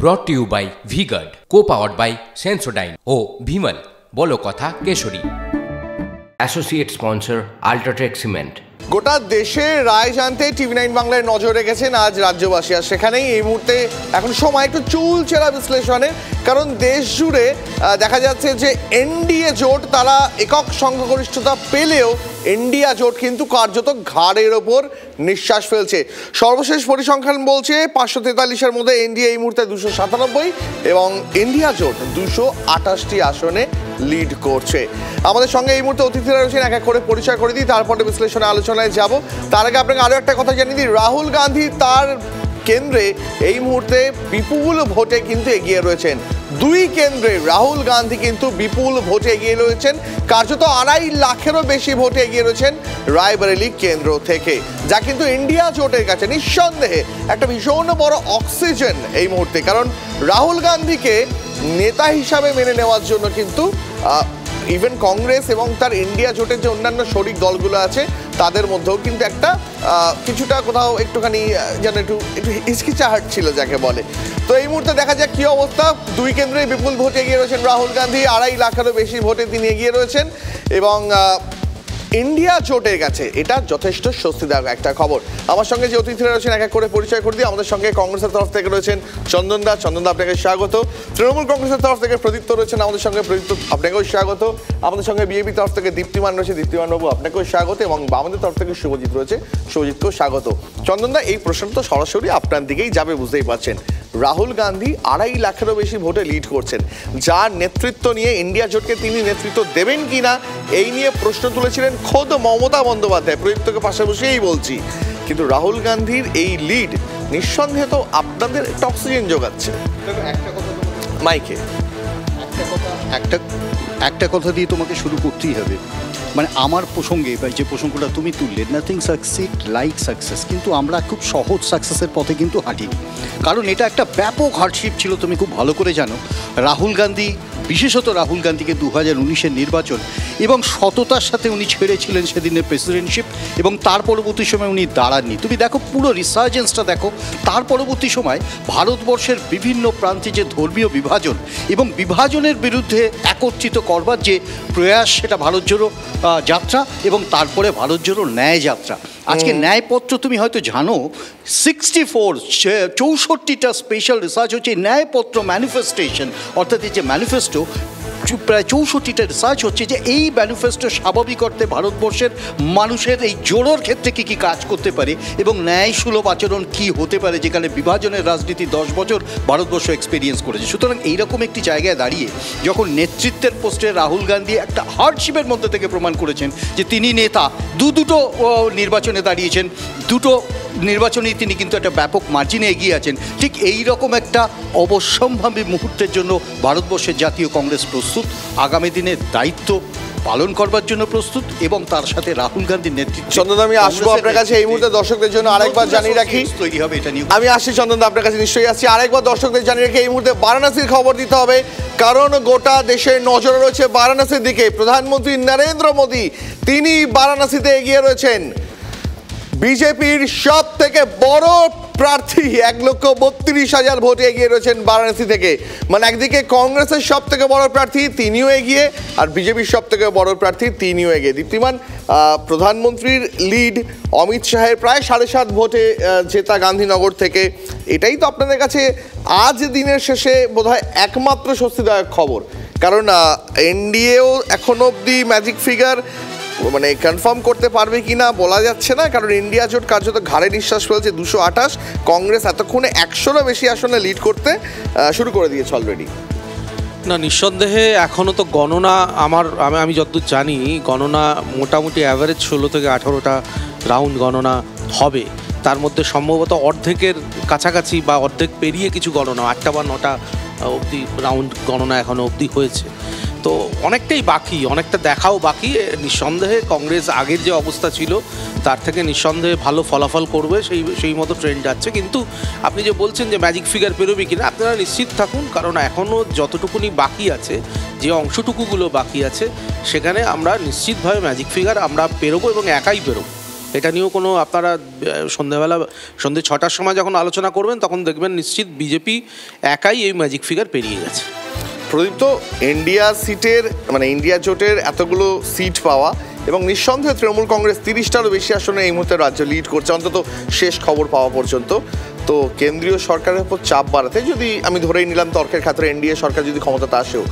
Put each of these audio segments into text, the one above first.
ব্রট to you by V-Guard, co-powered by Sensodyne ও ভিমল বলো কথা Kesari. Associate sponsor UltraTech cement. গোটা দেশের রায় জানতে টিভি9 বাংলায় নজর রেখেছেন আজ রাজ্যবাসী। আর সেখানেই এই মুহূর্তে এখন সময় একটু চুলচেরা বিশ্লেষণের, কারণ দেশ জুড়ে দেখা যাচ্ছে যে এনডিএ জোট তারা একক সংখ্যাগরিষ্ঠতা পেলেও ইন্ডিয়া জোট কিন্তু কার্যত ঘাড়ের ওপর নিঃশ্বাস ফেলছে। সর্বশেষ পরিসংখ্যান বলছে 543-এর মধ্যে এনডিএ এই মুহূর্তে 297 এবং ইন্ডিয়া জোট 228টি আসনে লিড করছে। আমাদের সঙ্গে এই মুহূর্তে অতিথিরা রয়েছেন, এক এক করে পরিচয় করে দিই, তারপরে বিশ্লেষণে আলোচনায় যাব। তার আগে আপনাকে আরও একটা কথা জানিয়ে দিই, রাহুল গান্ধী তার কেন্দ্রে এই মুহূর্তে বিপুল ভোটে কিন্তু এগিয়ে রয়েছেন। দুই কেন্দ্রে রাহুল গান্ধী কিন্তু বিপুল ভোটে এগিয়ে রয়েছেন, কার্যত 2.5 লাখেরও বেশি ভোটে এগিয়ে রয়েছেন রায়বরেলি কেন্দ্র থেকে, যা কিন্তু ইন্ডিয়া জোটের কাছে নিঃসন্দেহে একটা ভীষণ বড় অক্সিজেন এই মুহূর্তে। কারণ রাহুল গান্ধীকে নেতা হিসাবে মেনে নেওয়ার জন্য কিন্তু ইভেন কংগ্রেস এবং তার ইন্ডিয়া জোটের যে অন্যান্য শরিক দলগুলো আছে তাদের মধ্যেও কিন্তু একটা কিছুটা কোথাও একটুখানি যেন একটু হিচকিচাহাট ছিল যাকে বলে। তো এই মুহূর্তে দেখা যাক কী অবস্থা। দুই কেন্দ্রে বিপুল ভোটে এগিয়ে রয়েছেন রাহুল গান্ধী, 2.5 লাখেরও বেশি ভোটে তিনি এগিয়ে রয়েছেন এবং ইন্ডিয়া জোটের কাছে এটা যথেষ্ট স্বস্তিদায়ক একটা খবর। আমার সঙ্গে যে অতিথিরা রয়েছেন এক এক করে পরিচয় করে দিই। আমাদের সঙ্গে কংগ্রেসের তরফ থেকে রয়েছেন চন্দন দা, আপনাকে স্বাগত। তৃণমূল কংগ্রেসের তরফ থেকে প্রদীপ্ত রয়েছেন আমাদের সঙ্গে, প্রদীপ্ত আপনাকেও স্বাগত। আমাদের সঙ্গে বিজেপির তরফ থেকে দীপ্তিমান রয়েছে, দীপ্তিমান বাবু আপনাকেও স্বাগত এবং আমাদের তরফ থেকে শুভজিৎ রয়েছে, শুভজিৎকেও স্বাগত। চন্দন দা, এই প্রশ্ন তো সরাসরি আপনার দিকেই যাবে, বুঝতেই পারছেন। রাহুল গান্ধী 2.5 লাখেরও বেশি ভোটে লিড করছেন, যার নেতৃত্ব নিয়ে ইন্ডিয়া জোটকে তিনি নেতৃত্ব দেবেন কিনা এই নিয়ে প্রশ্ন তুলেছিলেন খোদ মমতা বন্দ্যোপাধ্যায়। প্রদীপ্তকে পাশে বসেই বলছি, কিন্তু রাহুল গান্ধীর এই লিড নিঃসন্দেহে তো আপনাদের একটা অক্সিজেন যোগাচ্ছে। মাইকে একটা কথা দিয়ে তোমাকে শুরু করতেই হবে, মানে আমার প্রসঙ্গে বা যে প্রসঙ্গটা তুমি তুললে, নাথিং সাকসিড লাইক সাকসেস, কিন্তু আমরা খুব সহজ সাকসেসের পথে কিন্তু হাঁটিনি, কারণ এটা একটা ব্যাপক হার্ডশিপ ছিল। তুমি খুব ভালো করে জানো রাহুল গান্ধী, বিশেষত রাহুল গান্ধীকে 2019-এর নির্বাচন এবং সততার সাথে উনি ছেড়েছিলেন সেদিনের প্রেসিডেন্টশিপ এবং তার পরবর্তী সময় উনি দাঁড়াননি। তুমি দেখো পুরো রিসার্জেন্সটা দেখো, তার পরবর্তী সময় ভারতবর্ষের বিভিন্ন প্রান্তে যে ধর্মীয় বিভাজন এবং বিভাজনের বিরুদ্ধে একত্রিত করবার যে প্রয়াস, সেটা ভারত জোড়ো যাত্রা এবং তারপরে ভারত জোড়ো ন্যায় যাত্রা। আজকে ন্যায়পত্র তুমি হয়তো জানো 64টা স্পেশাল রিসার্চ হচ্ছে ন্যায়পত্র ম্যানিফেস্টেশন, অর্থাৎ এই যে ম্যানিফেস্টো প্রায় 64টা রিসার্চ হচ্ছে যে এই ম্যানিফেস্টো স্বাভাবিক অর্থে ভারতবর্ষের মানুষের এই জোড়োর ক্ষেত্রে কী কী কাজ করতে পারে এবং ন্যায়সুলভ আচরণ কী হতে পারে, যেখানে বিভাজনের রাজনীতি 10 বছর ভারতবর্ষ এক্সপিরিয়েন্স করেছে। সুতরাং এইরকম একটি জায়গায় দাঁড়িয়ে যখন নেতৃত্বের পোস্টে রাহুল গান্ধী একটা হার্ডশিপের মধ্যে থেকে প্রমাণ করেছেন যে তিনি নেতা, দুটো নির্বাচনে দাঁড়িয়েছেন, দুটো নির্বাচনেই তিনি কিন্তু একটা ব্যাপক মার্জিনে এগিয়ে আছেন, ঠিক এই রকম একটা অবশ্যম্ভাবী মুহূর্তের জন্য ভারতবর্ষের জাতীয় কংগ্রেস প্রস্তুত, আগামী দিনের দায়িত্ব পালন করবার জন্য প্রস্তুত এবং তার সাথে রাহুল গান্ধীর নেতৃত্বে। চন্দন, আমি আসবো আপনার কাছে এই মুহূর্তে। দর্শকদের জন্য আরেকবার জানিয়ে রাখি তৈরি হবে এটা নিয়ে আমি আসছি। চন্দন, আপনার কাছে নিশ্চয়ই আসছি। আরেকবার দর্শকদের জানিয়ে রাখি এই মুহূর্তে বারাণসীর খবর দিতে হবে, কারণ গোটা দেশের নজর রয়েছে বারাণসীর দিকে। প্রধানমন্ত্রী নরেন্দ্র মোদী তিনি বারাণসীতে এগিয়ে রয়েছেন। বিজেপির সব থেকে বড় প্রার্থী 1,32,000 ভোটে এগিয়ে রয়েছেন বারাণসী থেকে। মানে একদিকে কংগ্রেসের সব থেকে বড় প্রার্থী তিনিও এগিয়ে, আর বিজেপির সব থেকে বড় প্রার্থী তিনিও এগিয়ে। দীপ্তিমান, প্রধানমন্ত্রীর লিড অমিত শাহের প্রায় 7.5 ভোটে জেতা গান্ধীনগর থেকে, এটাই তো আপনাদের কাছে আজ দিনের শেষে বোধহয় একমাত্র স্বস্তিদায়ক খবর। কারণ এনডিএও এখনো অবধি ম্যাজিক ফিগার মানে কনফার্ম করতে পারবে কিনা বলা যাচ্ছে না, কারণ ইন্ডিয়া জোট কার্যত ঘাড়ে নিঃশ্বাস ফেলছে। 228, কংগ্রেস এতক্ষণে 100-রও বেশি আসনে লিড করতে শুরু করে দিয়েছে অলরেডি। না, নিঃসন্দেহে এখনও তো গণনা আমি যতদূর জানি গণনা মোটামুটি অ্যাভারেজ 16 থেকে 18টা রাউন্ড গণনা হবে, তার মধ্যে সম্ভবত অর্ধেকের কাছাকাছি বা অর্ধেক পেরিয়ে কিছু গণনা 8টা বা 9টা অবধি রাউন্ড গণনা এখনও অবধি হয়েছে। তো অনেকটাই বাকি, অনেকটা দেখাও বাকি। নিঃসন্দেহে কংগ্রেস আগের যে অবস্থা ছিল তার থেকে নিঃসন্দেহে ভালো ফলাফল করবে, সেই মতো ট্রেন্ড যাচ্ছে। কিন্তু আপনি যে বলছেন যে ম্যাজিক ফিগার পেরোবে কিনা, আপনারা নিশ্চিত থাকুন, কারণ এখনও যতটুকুনি বাকি আছে, যে অংশটুকুগুলো বাকি আছে, সেখানে আমরা নিশ্চিতভাবে ম্যাজিক ফিগার আমরা পেরোবো এবং একাই পেরোবো। এটা নিয়েও কোনো আপনারা সন্ধ্যে 6টার সময় যখন আলোচনা করবেন তখন দেখবেন নিশ্চিত বিজেপি একাই এই ম্যাজিক ফিগার পেরিয়ে গেছে। প্রদীপ, তো ইন্ডিয়া সিটের মানে ইন্ডিয়া জোটের এতগুলো সিট পাওয়া এবং নিঃসন্দেহে তৃণমূল কংগ্রেস 30টারও বেশি আসনে এই মুহূর্তে রাজ্য লিড করছে, অন্তত শেষ খবর পাওয়া পর্যন্ত। তো কেন্দ্রীয় সরকারের উপর চাপ বাড়াতে, যদি আমি ধরেই নিলাম তর্কের ক্ষেত্রে এনডিএ সরকার যদি ক্ষমতাতে আসেও,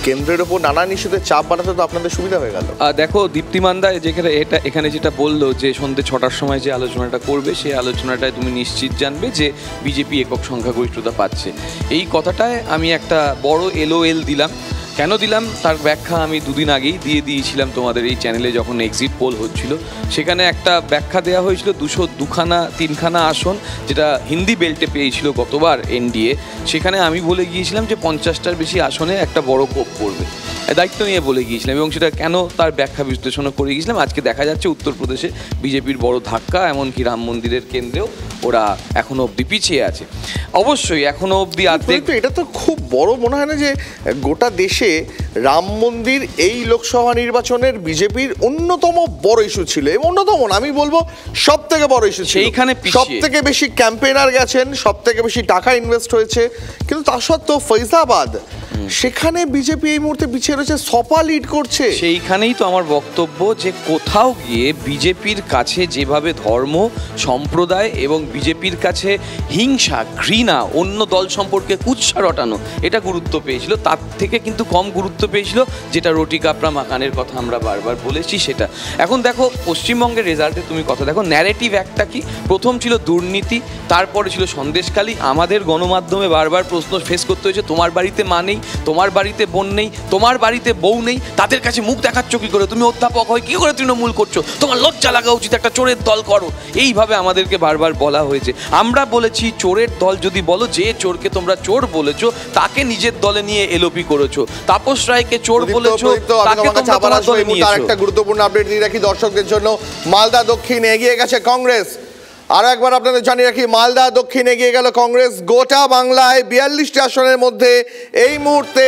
কেন্দ্রের ওপর নানান ইস্যুতে চাপ বাড়াতে তো আপনাদের সুবিধা হয়ে গেল। দেখো দীপ্তিমানদা যেখানে এখানে যেটা বললো যে সন্ধ্যে 6টার সময় যে আলোচনাটা করবে, সেই আলোচনাটায় তুমি নিশ্চিত জানবে যে বিজেপি একক সংখ্যাগরিষ্ঠতা পাচ্ছে। এই কথাটায় আমি একটা বড় LOL দিলাম। কেন দিলাম তার ব্যাখ্যা আমি দুদিন আগেই দিয়ে দিয়েছিলাম তোমাদের এই চ্যানেলে, যখন এক্সিট পোল হচ্ছিল সেখানে একটা ব্যাখ্যা দেওয়া হয়েছিল 203খানা আসন যেটা হিন্দি বেল্টে পেয়েছিল গতবার এনডিএ। সেখানে আমি বলে গিয়েছিলাম যে 50টার বেশি আসনে একটা বড় কোপ পড়বে, দায়িত্ব নিয়ে বলে গিয়েছিলাম, এবং সেটা কেন তার ব্যাখ্যা বিশ্লেষণও করে গিয়েছিলাম। আজকে দেখা যাচ্ছে উত্তরপ্রদেশে বিজেপির বড় ধাক্কা, এমনকি রাম মন্দিরের কেন্দ্রেও ওরা এখনো অবধি পিছিয়ে আছে। অবশ্যই এখনো অবধি এটা তো খুব বড় মনে হয় না যে গোটা দেশে রাম মন্দির এই লোকসভা নির্বাচনের বিজেপির অন্যতম বড় ইস্যু ছিল, এবং অন্যতম না আমি বলবো সব থেকে বড় ইস্যু ছিল। সেইখানে সব থেকে বেশি ক্যাম্পেইনার গেছেন, সব থেকে বেশি টাকা ইনভেস্ট হয়েছে, কিন্তু তা সত্ত্বেও ফৈজাবাদ সেখানে বিজেপি এই মুহূর্তে পিছিয়ে রয়েছে, সপা লিড করছে। সেইখানেই তো আমার বক্তব্য যে কোথাও গিয়ে বিজেপির কাছে যেভাবে ধর্ম সম্প্রদায় এবং বিজেপির কাছে হিংসা ঘৃণা অন্য দল সম্পর্কে কুৎসা রটানো এটা গুরুত্ব পেয়েছিল, তার থেকে কিন্তু কম গুরুত্ব পেয়েছিল যেটা রুটি কাপড়া মাকানের কথা আমরা বারবার বলেছি সেটা। এখন দেখো পশ্চিমবঙ্গের রেজাল্টে তুমি কথা দেখো, ন্যারেটিভ একটা কি, প্রথম ছিল দুর্নীতি, তারপরে ছিল সন্দেশখালী। আমাদের গণমাধ্যমে বারবার প্রশ্ন ফেস করতে হয়েছে তোমার বাড়িতে মা নেই, তোমার বাড়িতে বোন নেই, তোমার বাড়িতে বউ নেই, তাদের কাছে মুখ দেখাচ্ছ কী করে, তুমি অধ্যাপক হয়ে কী করে তৃণমূল করছো, তোমার লজ্জা লাগা উচিত, একটা চোরের দল করো। এইভাবে আমাদেরকে বারবার বলা হয়েছে। আমরা বলেছি চোরের দল যদি বলো, যে চোরকে তোমরা চোর বলেছো তাকে নিজের দলে নিয়ে এলোপি করেছো, তাপস রায়কে চোর বলেছো তাকে তোমরা তোমার দলে নিয়েছো। একটা গুরুত্বপূর্ণ আপডেট দিয়ে রাখি দর্শকদের জন্য, মালদা দক্ষিণ এগিয়ে গেছে কংগ্রেস। আরো একবার আপনাদের জানিয়ে রাখি, মালদা দক্ষিণ এগিয়ে গেল কংগ্রেস। গোটা বাংলায় 42টি আসনের মধ্যে এই মুহূর্তে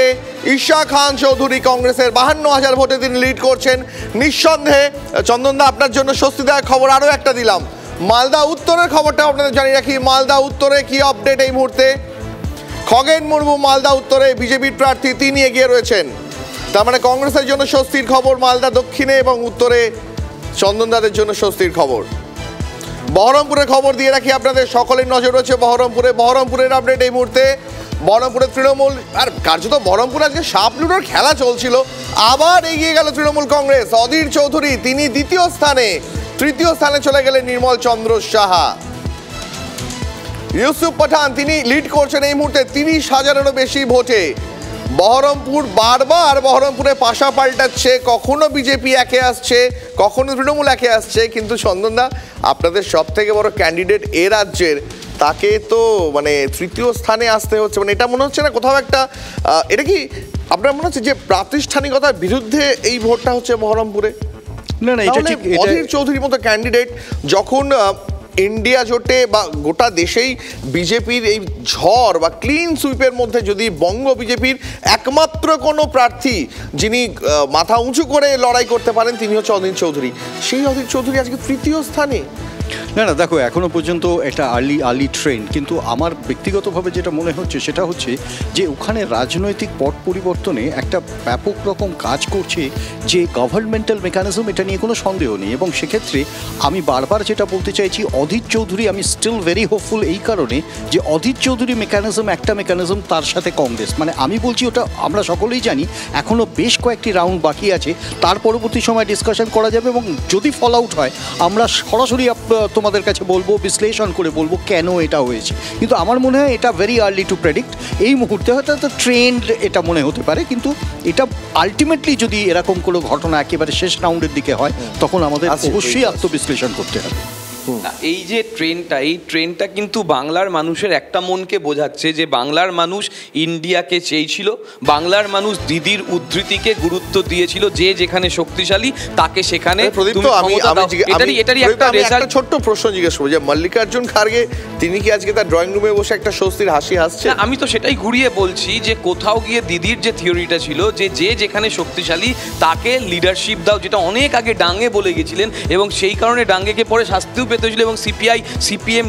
ঈশা খান চৌধুরী কংগ্রেসের 52,000 ভোটে তিনি লিড করছেন। নিঃসন্দেহে চন্দনদা আপনার জন্য স্বস্তিদায়ক খবর আরও একটা দিলাম, মালদা উত্তরের খবরটা আপনাদের জানিয়ে রাখি। মালদা উত্তরে কি আপডেট এই মুহূর্তে? খগেন মুর্মু মালদা উত্তরে বিজেপির প্রার্থী, তিনি এগিয়ে রয়েছেন। তার মানে কংগ্রেসের জন্য স্বস্তির খবর মালদা দক্ষিণে, এবং উত্তরে চন্দনদাদের জন্য স্বস্তির খবর। বহরমপুরের খবর দিয়ে রাখি আপনাদের, সকলের নজর রয়েছে বহরমপুরের আপডেট এই মুহূর্তে। বহরমপুরে তৃণমূল, আর কার্যত বহরমপুরে আজকে সাপ লুডোর খেলা চলছিল, আবার এগিয়ে গেল তৃণমূল কংগ্রেস। অধীর চৌধুরী তিনি দ্বিতীয় স্থানে, তৃতীয় স্থানে চলে গেলেন নির্মল চন্দ্র সাহা। ইউসুফ পাঠান তিনি লিড করছেন এই মুহূর্তে 30,000-এরও বেশি ভোটে। বহরমপুর বারবার বহরমপুরে পাশা পাল্টাচ্ছে, কখনো বিজেপি একে আসছে, কখনো তৃণমূল একে আসছে, কিন্তু চন্দনদা আপনাদের সব থেকে বড় ক্যান্ডিডেট এ রাজ্যের, তাকে তো মানে তৃতীয় স্থানে আসতে হচ্ছে। মানে এটা মনে হচ্ছে না কোথাও একটা, এটা কি আপনার মনে হচ্ছে যে প্রাতিষ্ঠানিকতার বিরুদ্ধে এই ভোটটা হচ্ছে বহরমপুরে? না না, এটা ঠিক। অধীর চৌধুরীর মতো ক্যান্ডিডেট যখন ইন্ডিয়া জোটে বা গোটা দেশেই বিজেপির এই ঝড় বা ক্লিন সুইপের মধ্যে যদি বঙ্গ বিজেপির একমাত্র কোনো প্রার্থী যিনি মাথা উঁচু করে লড়াই করতে পারেন তিনি হচ্ছে অধীর চৌধুরী, সেই অধীর চৌধুরী আজকে তৃতীয় স্থানে। না না, দেখো এখনও পর্যন্ত এটা আর্লি ট্রেন্ড, কিন্তু আমার ব্যক্তিগতভাবে যেটা মনে হচ্ছে সেটা হচ্ছে যে ওখানে রাজনৈতিক পট পরিবর্তনে একটা ব্যাপক রকম কাজ করছে যে গভর্নমেন্টাল মেকানিজম, এটা নিয়ে কোনো সন্দেহ নেই। এবং সেক্ষেত্রে আমি বারবার যেটা বলতে চাইছি, অধীর চৌধুরী আমি স্টিল ভেরি হোপফুল এই কারণে যে অধীর চৌধুরী মেকানিজম একটা মেকানিজম, তার সাথে কংগ্রেস, মানে আমি বলছি ওটা আমরা সকলেই জানি এখনও বেশ কয়েকটি রাউন্ড বাকি আছে, তার পরবর্তী সময় ডিসকাশন করা যাবে, এবং যদি ফল আউট হয় আমরা সরাসরি তোমাদের কাছে বলবো, বিশ্লেষণ করে বলবো কেন এটা হয়েছে। কিন্তু আমার মনে হয় এটা ভেরি আর্লি টু প্রেডিক্ট। এই মুহূর্তে হয়তো ট্রেন্ড এটা মনে হতে পারে, কিন্তু এটা আলটিমেটলি যদি এরকম কোনো ঘটনা একেবারে শেষ রাউন্ডের দিকে হয় তখন আমাদের অবশ্যই আত্মবিশ্লেষণ করতে হবে। এই যে এই ট্রেনটা কিন্তু বাংলার মানুষের একটা মনকে বোঝাচ্ছে যে বাংলার মানুষ ইন্ডিয়াকে চেয়েছিল, বাংলার মানুষ দিদির উদ্ধৃতিকে গুরুত্ব দিয়েছিল, যে যেখানে শক্তিশালী তাকে সেখানে এটারই একটা রেজাল্ট। ছোট্ট প্রশ্ন জিজ্ঞেস করবো যে মল্লিকার্জুন খাড়গে তিনি কি আজকে তার ড্রয়িং রুমে বসে একটা স্বস্তির হাসি হাসছে? আমি তো সেটাই ঘুরিয়ে বলছি যে কোথাও গিয়ে দিদির যে থিওরিটা ছিল যে যেখানে শক্তিশালী তাকে লিডারশিপ দাও, যেটা অনেক আগে ডাঙ্গে বলে গেছিলেন এবং সেই কারণে ডাঙ্গেকে পরে শাস্তিও পেতে হয়েছিল এবং সিপিএম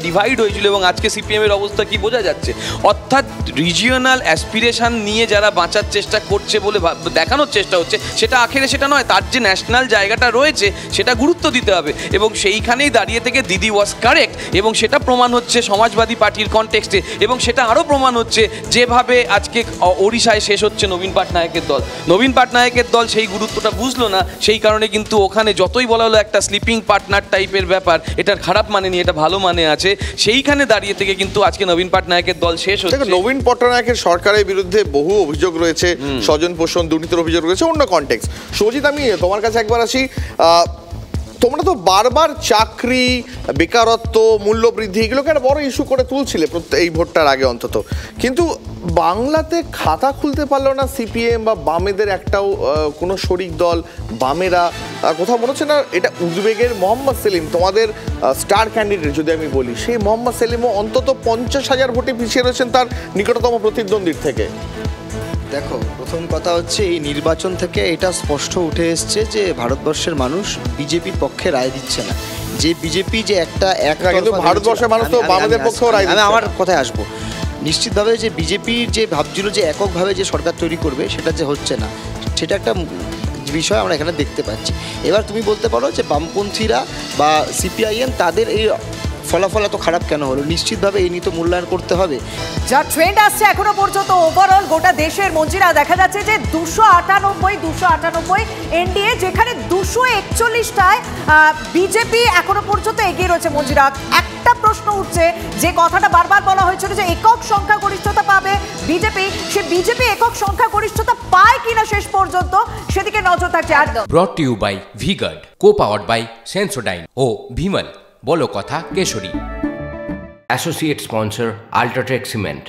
ডিভাইড হয়েছিল এবং আজকে সিপিএম এর অবস্থা কি বোঝা যাচ্ছে। অর্থাৎ রিজিওনাল অ্যাসপিরেশন নিয়ে যারা বাঁচার চেষ্টা করছে বলে দেখানোর চেষ্টা হচ্ছে, সেটা আখেরে সেটা নয়, তার যে ন্যাশনাল জায়গাটা রয়েছে সেটা গুরুত্ব দিতে হবে এবং সেইখানেই দাঁড়িয়ে থেকে দিদি ওয়াজ কারেক্ট এবং সেটা প্রমাণ হচ্ছে সমাজবাদী পার্টির কনটেক্সটে এবং সেটা আরও প্রমাণ হচ্ছে যেভাবে আজকে ওড়িশায় শেষ হচ্ছে নবীন পাটনায়কের দল। নবীন পাটনায়কের দল সেই গুরুত্বটা বুঝলো না, সেই কারণে কিন্তু ওখানে যতই বলা হলো একটা স্লিপিং পার্টনার টাইপের ব্যাপার, এটার খারাপ মানে নেই, এটা ভালো মানে আছে, সেইখানে দাঁড়িয়ে থেকে কিন্তু আজকে নবীন পাটনায়কের দল শেষ হচ্ছে। নবীন পটনায়কের সরকারের বিরুদ্ধে বহু অভিযোগ রয়েছে, স্বজন পোষণ দুর্নীতির অভিযোগ রয়েছে, অন্য কনটেক্সট। সুজিত, আমি তোমার কাছে একবার আসি। তোমরা তো বারবার চাকরি, বেকারত্ব, মূল্যবৃদ্ধি এগুলোকে একটা বড় ইস্যু করে তুলছিলে এই ভোটটার আগে অন্তত, কিন্তু বাংলাতে খাতা খুলতে পারলো না সিপিএম বা বামেদের একটাও কোনো শরিক দল। বামেরা কোথাও মনে হচ্ছে না এটা উজবেগের মোহাম্মদ সেলিম, তোমাদের স্টার ক্যান্ডিডেট যদি আমি বলি, সেই মোহাম্মদ সেলিমও অন্তত 50,000 ভোটে পিছিয়ে রয়েছেন তার নিকটতম প্রতিদ্বন্দ্বীর থেকে। দেখো, প্রথম কথা হচ্ছে এই নির্বাচন থেকে এটা স্পষ্ট উঠে এসছে যে ভারতবর্ষের মানুষ বিজেপির পক্ষে রায় দিচ্ছে না। যে বিজেপি যে কিন্তু ভারতবর্ষের মানুষ তো বামেদের পক্ষেও রায় দিচ্ছে। আমি আমার কথায় আসবো। নিশ্চিতভাবে যে বিজেপির যে ভাবছিল যে এককভাবে যে সরকার তৈরি করবে সেটা যে হচ্ছে না, সেটা একটা বিষয় আমরা এখানে দেখতে পাচ্ছি। এবার তুমি বলতে পারো যে বামপন্থীরা বা সিপিআইএম তাদের এই ফলাফল এত খারাপ কেন হলো, নিশ্চিতভাবে এই নিয়ে তো মূল্যায়ন করতে হবে। যা ট্রেন্ড আসছে এখনো পর্যন্ত ওভারঅল গোটা দেশের মঞ্জিরা দেখা যাচ্ছে যে 298 এনডিএ, যেখানে 241টায় বিজেপি এখনো পর্যন্ত এগিয়ে রয়েছে মঞ্জিরা। একটা প্রশ্ন উঠছে, যে কথাটা বারবার বলা হয়েছিল যে একক সংখ্যাগরিষ্ঠতা পাবে বিজেপি, সে বিজেপি একক সংখ্যাগরিষ্ঠতা পায় কিনা শেষ পর্যন্ত সেদিকে নজর থাকছে। আর brought to you by V-Guard, co-powered by Sensodyne ও ভিমল, বলো কথা Kesari. Associate sponsor UltraTech cement.